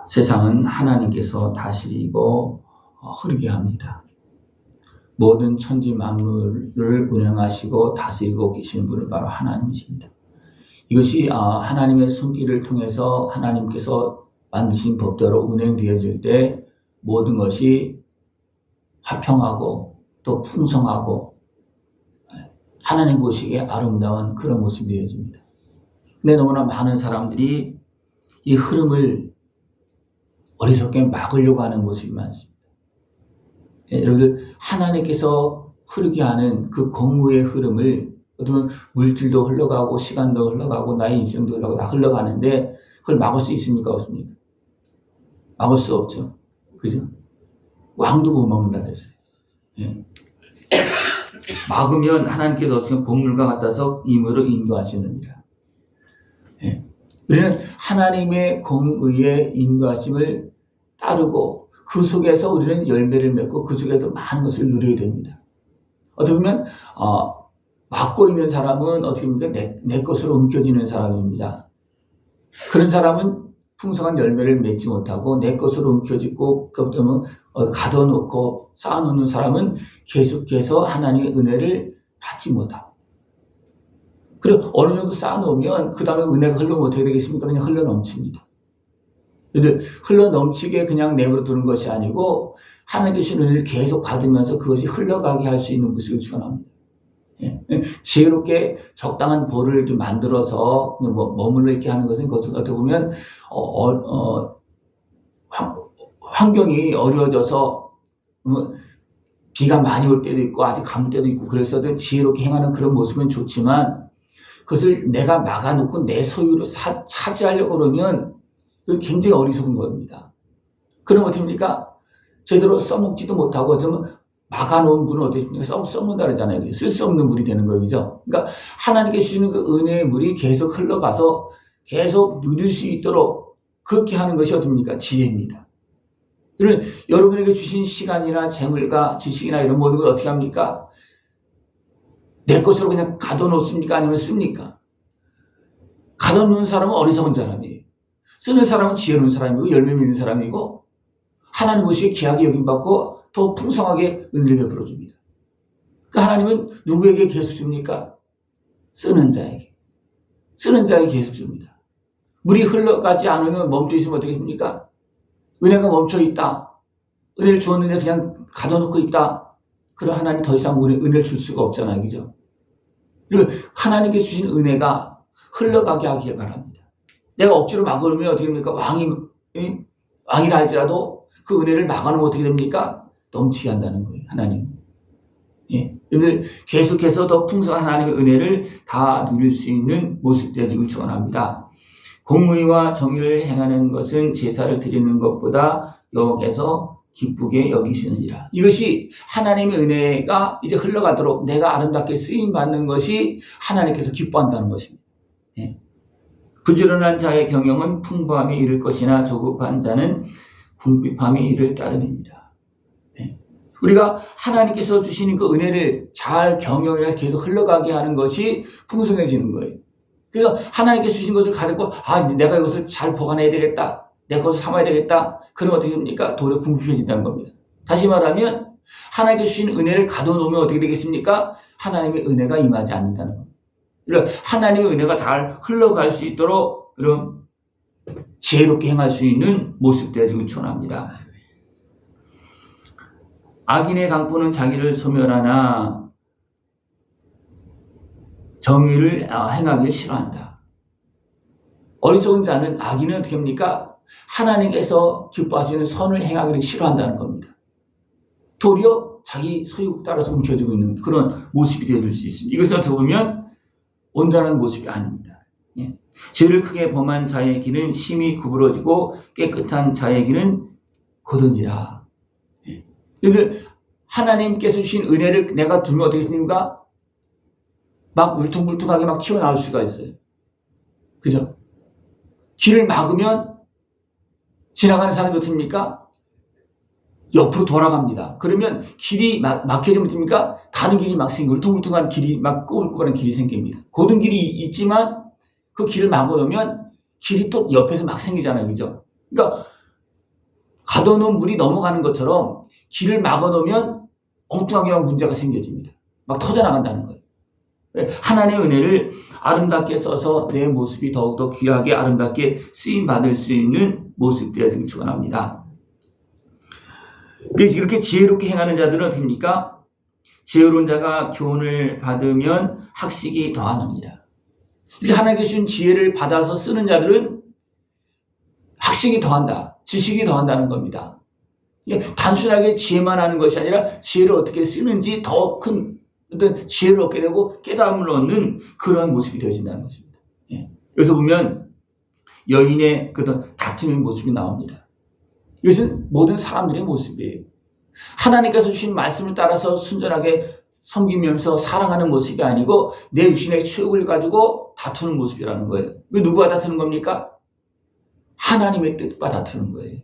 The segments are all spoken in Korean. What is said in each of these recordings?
세상은 하나님께서 다스리고 흐르게 합니다. 모든 천지 만물을 운행하시고 다스리고 계신 분은 바로 하나님이십니다. 이것이 하나님의 손길을 통해서 하나님께서 만드신 법대로 운행되어질 때 모든 것이 화평하고 또 풍성하고 하나님 보시기에 아름다운 그런 모습이 되어집니다. 근데 너무나 많은 사람들이 이 흐름을 어리석게 막으려고 하는 모습이 많습니다. 여러분들, 하나님께서 흐르게 하는 그 공무의 흐름을, 어쩌면 물질도 흘러가고 시간도 흘러가고 나의 인생도 흘러가고 다 흘러가는데 그걸 막을 수 있습니까? 없습니까? 막을 수 없죠. 그죠? 왕도 못 막는다 그랬어요. 예. 막으면 하나님께서 어떻게 복물과 같아서 임으로 인도하시느니라. 예. 우리는 하나님의 공의의 인도하심을 따르고 그 속에서 우리는 열매를 맺고 그 속에서 많은 것을 누려야 됩니다. 어떻게 보면 막고 있는 사람은 어떻게 보면 내 것으로 옮겨지는 사람입니다. 그런 사람은 풍성한 열매를 맺지 못하고 내 것으로 옮겨지고 가둬놓고 쌓아놓는 사람은 계속해서 하나님의 은혜를 받지 못하고, 그리고 어느 정도 쌓아놓으면 그 다음에 은혜가 흘러면 어떻게 되겠습니까? 그냥 흘러넘칩니다. 그런데 흘러넘치게 그냥 내버려 두는 것이 아니고 하나님께 주신 은혜를 계속 받으면서 그것이 흘러가게 할 수 있는 모습을 주관합니다. 예. 지혜롭게 적당한 볼을 좀 만들어서 그냥 머물러 있게 하는 것은 그것을 어떻게 보면 환경이 어려워져서 비가 많이 올 때도 있고 아주 가물 때도 있고 그래서도 지혜롭게 행하는 그런 모습은 좋지만 그것을 내가 막아놓고 내 소유로 차지하려고 그러면 그건 굉장히 어리석은 겁니다. 그럼 어떻게 됩니까? 제대로 써먹지도 못하고 좀 막아놓은 분은 어떻게 됩니까? 썩는다 그러잖아요. 쓸 수 없는 물이 되는 거죠. 그러니까 하나님께 주시는 그 은혜의 물이 계속 흘러가서 계속 누릴 수 있도록 그렇게 하는 것이 어떻습니까? 지혜입니다. 그러면 여러분에게 주신 시간이나 재물과 지식이나 이런 모든 걸 어떻게 합니까? 내 것으로 그냥 가둬놓습니까? 아니면 씁니까? 가둬놓는 사람은 어리석은 사람이에요. 쓰는 사람은 지혜로운 사람이고 열매 맺는 사람이고 하나님 보시기에 귀하게 여김받고 더 풍성하게 은혜를 베풀어 줍니다. 그러니까 하나님은 누구에게 계속 줍니까? 쓰는 자에게. 쓰는 자에게 계속 줍니다. 물이 흘러가지 않으면 멈춰 있으면 어떻게 됩니까? 은혜가 멈춰 있다. 은혜를 주었는데 그냥 가둬놓고 있다. 그럼 하나님 더 이상 은혜를 줄 수가 없잖아요. 그죠? 그리고 하나님께 주신 은혜가 흘러가게 하길 바랍니다. 내가 억지로 막으면 어떻게 됩니까? 왕이라 할지라도 그 은혜를 막아놓으면 어떻게 됩니까? 넘치게 한다는 거예요. 하나님. 예. 여러분들 계속해서 더 풍성한 하나님의 은혜를 다 누릴 수 있는 모습 되기를 축원합니다. 공의와 정의를 행하는 것은 제사를 드리는 것보다 여호와께서 기쁘게 여기시느니라. 이것이 하나님의 은혜가 이제 흘러가도록 내가 아름답게 쓰임받는 것이 하나님께서 기뻐한다는 것입니다. 예. 부지런한 자의 경영은 풍부함에 이를 것이나 조급한 자는 궁핍함에 이를 따름이니라. 네. 우리가 하나님께서 주시는 그 은혜를 잘 경영해서 계속 흘러가게 하는 것이 풍성해지는 거예요. 그래서 하나님께서 주신 것을 가지고 내가 이것을 잘 보관해야 되겠다. 내 것을 삼아야 되겠다. 그러면 어떻게 됩니까? 도리어 궁핍해진다는 겁니다. 다시 말하면 하나님께서 주신 은혜를 가둬놓으면 어떻게 되겠습니까? 하나님의 은혜가 임하지 않는다는 겁니다. 하나님의 은혜가 잘 흘러갈 수 있도록 그런 지혜롭게 행할 수 있는 모습 되기를 축원합니다. 악인의 강포는 자기를 소멸하나 정의를 행하기 싫어한다. 어리석은 자는 악인은 어떻게 합니까? 하나님께서 기뻐하시는 선을 행하기를 싫어한다는 겁니다. 도리어 자기 소유 따라서 움켜쥐고 있는 그런 모습이 되어줄 수 있습니다. 이것을 어떻게 보면 온전한 모습이 아닙니다. 예. 죄를 크게 범한 자의 길은 심히 구부러지고 깨끗한 자의 길은 곧은지라. 예. 여러분, 하나님께서 주신 은혜를 내가 두면 어떻게 됩니까? 막 울퉁불퉁하게 막 튀어나올 수가 있어요. 그죠? 길을 막으면 지나가는 사람이 어떻게 됩니까? 옆으로 돌아갑니다. 그러면 길이 막혀지면 됩니까? 다른 길이 막 생기고 울퉁불퉁한 길이 막 꼬불꼬불한 길이 생깁니다. 고든 길이 있지만 그 길을 막아놓으면 길이 또 옆에서 막 생기잖아요. 그죠? 그러니까 가둬놓은 물이 넘어가는 것처럼 길을 막아놓으면 엉뚱하게 막 문제가 생겨집니다. 막 터져나간다는 거예요. 하나님의 은혜를 아름답게 써서 내 모습이 더욱더 귀하게 아름답게 쓰임받을 수 있는 모습 되어지길 축원합니다. 이렇게 지혜롭게 행하는 자들은 어떻습니까? 지혜로운 자가 교훈을 받으면 학식이 더하느니라. 이렇게 하나님께 주신 지혜를 받아서 쓰는 자들은 학식이 더한다. 지식이 더한다는 겁니다. 단순하게 지혜만 하는 것이 아니라 지혜를 어떻게 쓰는지 더 큰 어떤 지혜를 얻게 되고 깨달음을 얻는 그런 모습이 되어진다는 것입니다. 여기서 보면 여인의 그런 다툼의 모습이 나옵니다. 이것은 모든 사람들의 모습이에요. 하나님께서 주신 말씀을 따라서 순전하게 섬기면서 사랑하는 모습이 아니고 내 육신의 소욕을 가지고 다투는 모습이라는 거예요. 누구와 다투는 겁니까? 하나님의 뜻과 다투는 거예요.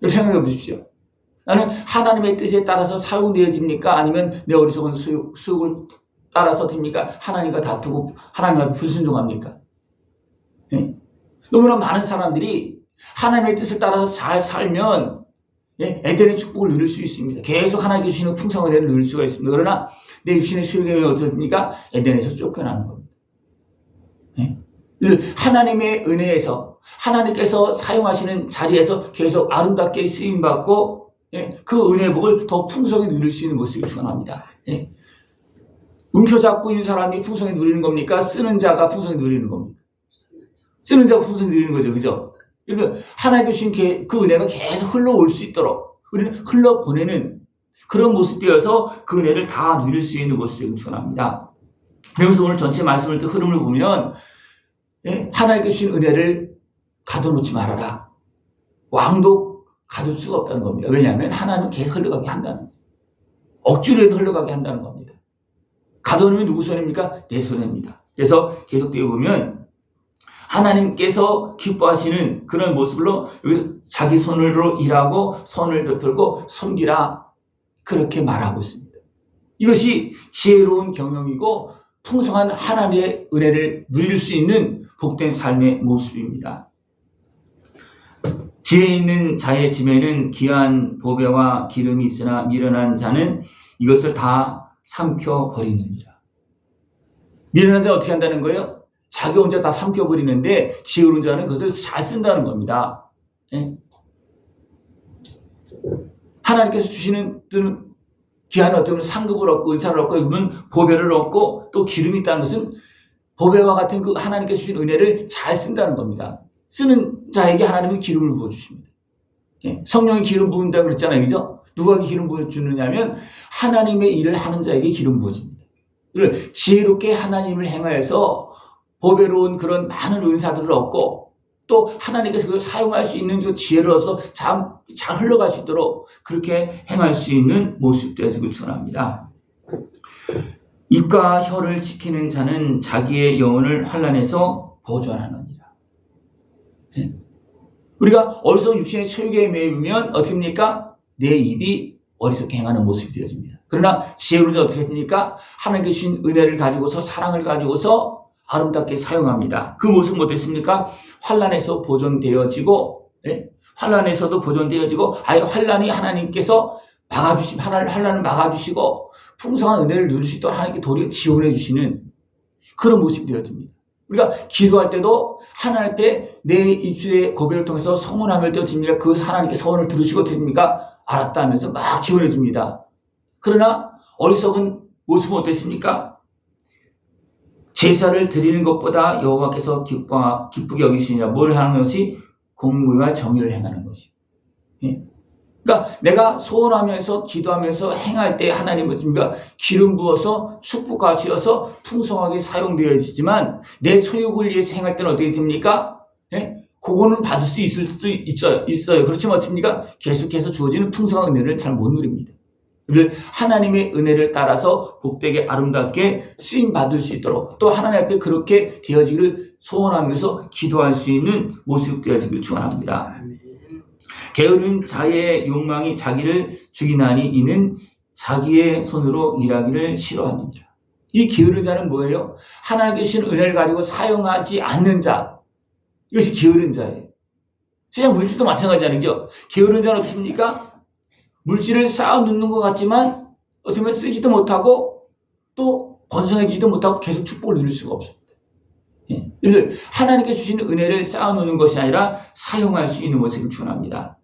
생각해 보십시오. 나는 하나님의 뜻에 따라서 사용되어집니까? 아니면 내 어리석은 수욕을 따라서 됩니까? 하나님과 다투고 하나님 앞에 불순종합니까? 네? 너무나 많은 사람들이 하나님의 뜻을 따라서 잘 살면 에덴의 축복을 누릴 수 있습니다. 계속 하나님께 주시는 풍성한 은혜를 누릴 수가 있습니다. 그러나 내 육신의 수욕에 어떻습니까? 에덴에서 쫓겨나는 겁니다. 네? 하나님의 은혜에서 하나님께서 사용하시는 자리에서 계속 아름답게 쓰임받고 그 은혜의 복을 더 풍성히 누릴 수 있는 모습을 축원합니다. 움켜잡고 있는 사람이 풍성히 누리는 겁니까? 쓰는 자가 풍성히 누리는 겁니까? 쓰는 자가 풍성히 누리는 거죠. 그죠? 하나님께 주신 그 은혜가 계속 흘러올 수 있도록 우리는 흘러보내는 그런 모습 되어서 그 은혜를 다 누릴 수 있는 모습을 축원합니다. 그래서 오늘 전체 말씀을 흐름을 보면 하나님께 주신 은혜를 가둬놓지 말아라. 왕도 가둘 수가 없다는 겁니다. 왜냐하면 하나님은 계속 흘러가게 한다는 거예요. 억지로라도 흘러가게 한다는 겁니다. 가둬놓으면 누구 손해입니까? 내 손해입니다. 그래서 계속 되어 보면 하나님께서 기뻐하시는 그런 모습으로 자기 손으로 일하고 손을 베풀고 섬기라 그렇게 말하고 있습니다. 이것이 지혜로운 경영이고 풍성한 하나님의 은혜를 누릴 수 있는 복된 삶의 모습입니다. 지혜 있는 자의 집에는 귀한 보배와 기름이 있으나 미련한 자는 이것을 다 삼켜버리느니라. 미련한 자는 어떻게 한다는 거예요? 자기 혼자 다 삼켜버리는데 지혜로운 자는 그것을 잘 쓴다는 겁니다. 하나님께서 주시는 귀한 어떤 상급을 얻고 은사를 얻고 이건 보배를 얻고 또 기름이 있다는 것은 보배와 같은 그 하나님께서 주신 은혜를 잘 쓴다는 겁니다. 쓰는 자에게 하나님은 기름을 부어주십니다. 성령의 기름 부은다고 그랬잖아요. 그죠? 누가 기름 부어주느냐면 하나님의 일을 하는 자에게 기름 부어집니다. 지혜롭게 하나님을 행하여서 보배로운 그런 많은 은사들을 얻고 또 하나님께서 그걸 사용할 수 있는 그 지혜를 얻어서 잘 흘러갈 수 있도록 그렇게 행할 수 있는 모습 되어지길 축원합니다. 입과 혀를 지키는 자는 자기의 영혼을 환난에서 보존하느니라. 우리가 어리석은 육신의 소욕에 매이면 어떻게 됩니까? 내 입이 어리석게 행하는 모습이 되어집니다. 그러나 지혜로운 자는 어떻게 됩니까? 하나님께 주신 은혜를 가지고서 사랑을 가지고서 아름답게 사용합니다. 그 모습은 어땠습니까? 환난에서 보존되어지고 환난에서도 보존되어지고 아예 환난이 하나님께서 환난을 막아주시고 풍성한 은혜를 누릴 수 있도록 하나님께 도리어 지원해 주시는 그런 모습이 되어집니다. 우리가 기도할 때도 하나님 앞에 내 입술의 고백을 통해서 성원함을 되어집니까? 그 하나님께 서원을 들으시고 드립니까? 알았다 하면서 막 지원해 줍니다. 그러나 어리석은 모습은 어땠습니까? 제사를 드리는 것보다 여호와께서 기쁘게 여기시니라. 뭘 하는 것이? 공의와 정의를 행하는 것이. 그러니까 내가 소원하면서 기도하면서 행할 때 하나님은 기름 부어서 축복하셔서 풍성하게 사용되어지지만 내 소욕을 위해서 행할 때는 어떻게 됩니까? 그거는 받을 수 있을 수도 있어요. 그렇지만 어떻습니까? 계속해서 주어지는 풍성한 은혜를 잘 못 누립니다. 하나님의 은혜를 따라서 복되게 아름답게 쓰임받을 수 있도록 또 하나님 앞에 그렇게 되어지기를 소원하면서 기도할 수 있는 모습 되어지기를 축원합니다. 게으른 자의 욕망이 자기를 죽이나니 이는 자기의 손으로 일하기를 싫어합니다. 이 게으른 자는 뭐예요? 하나님께 주신 은혜를 가지고 사용하지 않는 자. 이것이 게으른 자예요. 세상 물질도 마찬가지라는 게 게으른 자는 어떻습니까? 물질을 쌓아 놓는 것 같지만 어떻게 보면 쓰지도 못하고 또 번성해지지도 못하고 계속 축복을 누릴 수가 없습니다. 예. 하나님께 주신 은혜를 쌓아 놓는 것이 아니라 사용할 수 있는 모습을 축원합니다.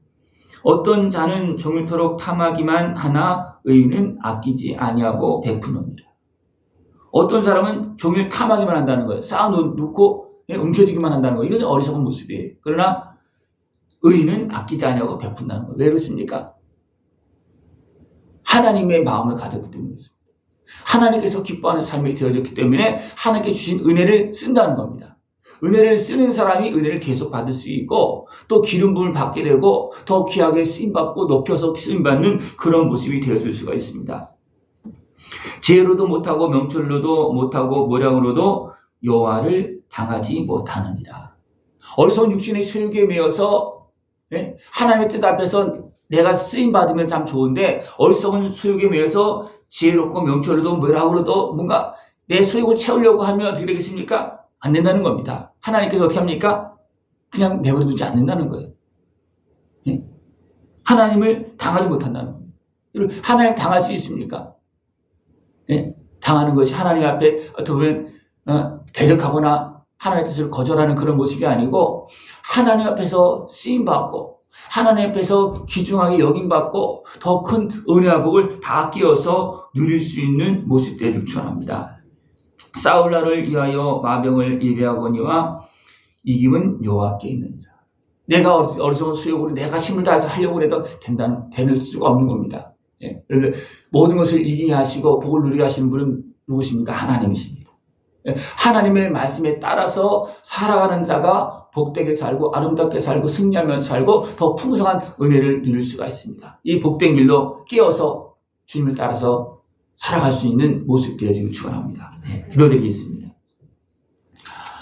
어떤 자는 종일토록 탐하기만 하나 의인은 아끼지 아니하고 베푸느니라. 어떤 사람은 종일 탐하기만 한다는 거예요. 쌓아놓고 움켜쥐기만 한다는 거예요. 이것은 어리석은 모습이에요. 그러나 의인은 아끼지 아니하고 베푼다는 거예요. 왜 그렇습니까? 하나님의 마음을 가졌기 때문이었습니다. 하나님께서 기뻐하는 삶이 되어졌기 때문에 하나님께 주신 은혜를 쓴다는 겁니다. 은혜를 쓰는 사람이 은혜를 계속 받을 수 있고 또 기름 부음을 받게 되고 더 귀하게 쓰임받고 높여서 쓰임받는 그런 모습이 되어줄 수가 있습니다. 지혜로도 못하고 명철로도 못하고 모량으로도 여호와를 당하지 못하느니라. 어리석은 육신의 소욕에 매여서 하나님의 뜻 앞에서 내가 쓰임받으면 참 좋은데 어리석은 소욕에 매여서 지혜롭고 명철로도 모량으로도 뭔가 내 소욕을 채우려고 하면 어떻게 되겠습니까? 안 된다는 겁니다. 하나님께서 어떻게 합니까? 그냥 내버려 두지 않는다는 거예요. 하나님을 당하지 못한다는 겁니다. 하나님 당할 수 있습니까? 당하는 것이 하나님 앞에 어떻게 보면 대적하거나 하나님의 뜻을 거절하는 그런 모습이 아니고 하나님 앞에서 쓰임받고 하나님 앞에서 귀중하게 여김받고 더 큰 은혜와 복을 다 끼어서 누릴 수 있는 모습들을 축원합니다. 싸울 날을 위하여 마병을 예비하거니와 이김은 여호와께 있느니라. 내가 어리석은 수욕으로 내가 힘을 다해서 하려고 해도 되는 수가 없는 겁니다. 모든 것을 이기게 하시고 복을 누리게 하시는 분은 누구십니까? 하나님이십니다. 하나님의 말씀에 따라서 살아가는 자가 복되게 살고 아름답게 살고 승리하면서 살고 더 풍성한 은혜를 누릴 수가 있습니다. 이 복된 길로 끼어서 주님을 따라서 살아갈 수 있는 모습 되어지길 축원합니다. 기도드리겠습니다.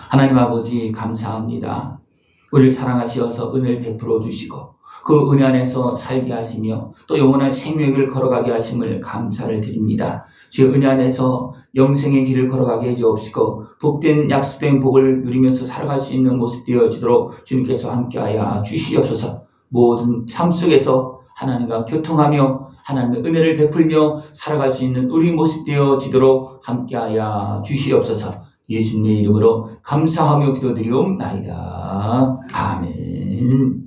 하나님 아버지 감사합니다. 우리를 사랑하시어서 은혜를 베풀어 주시고 그 은혜 안에서 살게 하시며 또 영원한 생명을 걸어가게 하심을 감사를 드립니다. 주의 은혜 안에서 영생의 길을 걸어가게 해주옵시고 복된 약속된 복을 누리면서 살아갈 수 있는 모습 되어지도록 주님께서 함께하여 주시옵소서. 모든 삶 속에서 하나님과 교통하며 하나님의 은혜를 베풀며 살아갈 수 있는 우리 모습 되어지도록 함께하여 주시옵소서. 예수님의 이름으로 감사하며 기도드리옵나이다. 아멘.